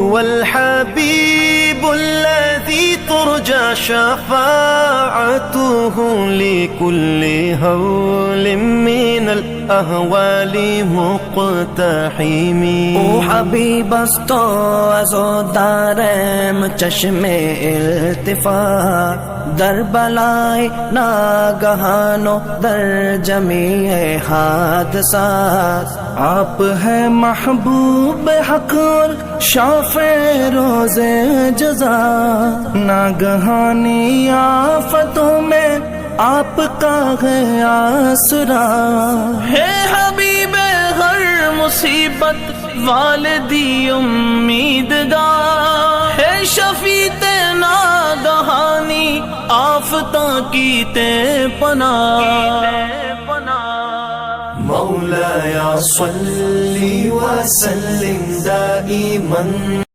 هو الحبيب الذي ترجى شفاعته لكل هول من الأهوال مقتحم. او حبیب است از و دارم چشم التفات، در بلای ناگہان و در جمیع حادثات. آپ ہیں محبوب حق اور شافع روز جزا، ناگہانی آفتوں میں آپ کا ہے آسرا. ہے حبیب ہر مصیبت والدی امید دار، ہے شفیع ناگہانی آفتاں کی تے پناہ. مولاي صل وسلم دائما